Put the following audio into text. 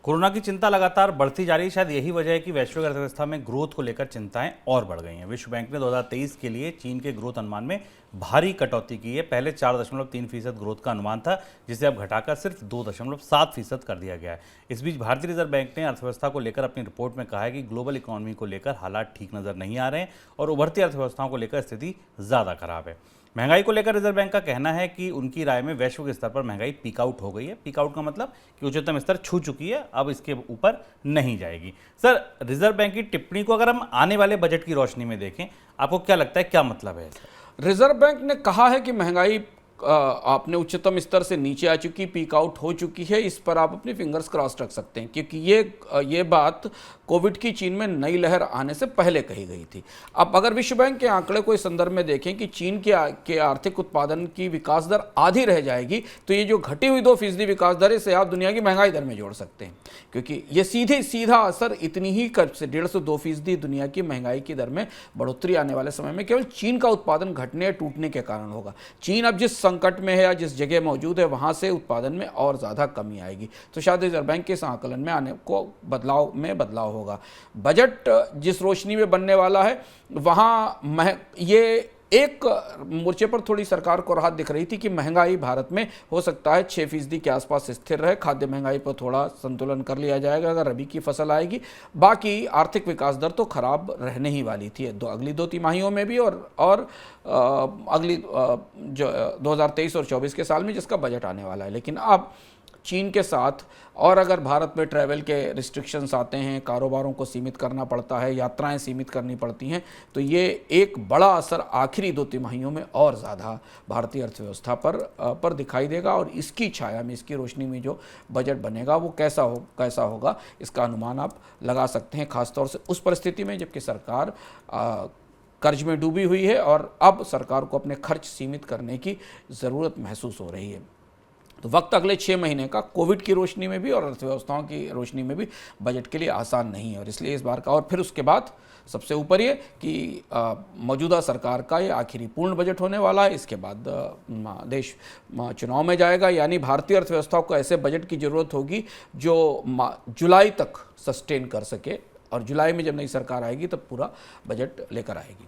Corona की चिंता लगातार बढ़ती जा रही है। शायद यही वजह है कि वैश्विक अर्थव्यवस्था में ग्रोथ को लेकर चिंताएं और बढ़ गई हैं। विश्व बैंक ने 2023 के लिए चीन के ग्रोथ अनुमान में भारी कटौती की है। पहले 4.3% ग्रोथ का अनुमान था, जिसे अब घटाकर सिर्फ 2.7% कर दिया गया है। इस बीच भारतीय रिजर्व बैंक ने अर्थव्यवस्था को लेकर अपनी रिपोर्ट में कहा है कि ग्लोबल इकोनॉमी को लेकर हालात ठीक नजर नहीं आ रहे हैं और उभरती अर्थव्यवस्थाओं को लेकर स्थिति ज़्यादा खराब है। महंगाई को लेकर रिजर्व बैंक का कहना है कि उनकी राय में वैश्विक स्तर पर महंगाई पीक आउट हो गई है। पीक आउट का मतलब कि उच्चतम स्तर छू चुकी है, अब इसके ऊपर नहीं जाएगी। सर, रिजर्व बैंक की टिप्पणी को अगर हम आने वाले बजट की रोशनी में देखें, आपको क्या लगता है, क्या मतलब है? रिजर्व बैंक ने कहा है कि महंगाई आपने उच्चतम स्तर से नीचे आ चुकी, पीक आउट हो चुकी है। इस पर आप अपनी फिंगर्स क्रॉस रख सकते हैं, क्योंकि ये बात कोविड की चीन में नई लहर आने से पहले कही गई थी। अब अगर विश्व बैंक के आंकड़े को इस संदर्भ में देखें कि चीन के आर्थिक उत्पादन की विकास दर आधी रह जाएगी, तो ये जो घटी हुई 2% विकास दर, इसे आप दुनिया की महंगाई दर में जोड़ सकते हैं, क्योंकि ये सीधा असर इतनी ही 1.5 से 2% दुनिया की महंगाई की दर में बढ़ोतरी आने वाले समय में केवल चीन का उत्पादन घटने या टूटने के कारण होगा। चीन अब जिस संकट में है या जिस जगह मौजूद है, वहां से उत्पादन में और ज़्यादा कमी आएगी। तो शायद रिजर्व बैंक के इस आकलन में आने को बदलाव होगा। बजट जिस रोशनी में बनने वाला है, वहां ये एक मोर्चे पर थोड़ी सरकार को राहत दिख रही थी कि महंगाई भारत में हो सकता है 6% के आसपास स्थिर रहे। खाद्य महंगाई पर थोड़ा संतुलन कर लिया जाएगा अगर रबी की फसल आएगी। बाकी आर्थिक विकास दर तो खराब रहने ही वाली थी अगली 2 तिमाहियों में भी और अगली जो 2023 और 24 के साल में, जिसका बजट आने वाला है। लेकिन अब चीन के साथ और अगर भारत में ट्रैवल के रिस्ट्रिक्शंस आते हैं, कारोबारों को सीमित करना पड़ता है, यात्राएं सीमित करनी पड़ती हैं, तो ये एक बड़ा असर आखिरी 2 तिमाहियों में और ज़्यादा भारतीय अर्थव्यवस्था पर दिखाई देगा। और इसकी छाया में, इसकी रोशनी में जो बजट बनेगा वो कैसा होगा, इसका अनुमान आप लगा सकते हैं। खासतौर से उस परिस्थिति में जबकि सरकार कर्ज में डूबी हुई है और अब सरकार को अपने खर्च सीमित करने की ज़रूरत महसूस हो रही है। तो वक्त अगले 6 महीने का कोविड की रोशनी में भी और अर्थव्यवस्थाओं की रोशनी में भी बजट के लिए आसान नहीं है। और इसलिए इस बार का, और फिर उसके बाद सबसे ऊपर ये कि मौजूदा सरकार का ये आखिरी पूर्ण बजट होने वाला है। इसके बाद देश चुनाव में जाएगा, यानी भारतीय अर्थव्यवस्था को ऐसे बजट की ज़रूरत होगी जो जुलाई तक सस्टेन कर सके, और जुलाई में जब नई सरकार आएगी तब पूरा बजट लेकर आएगी।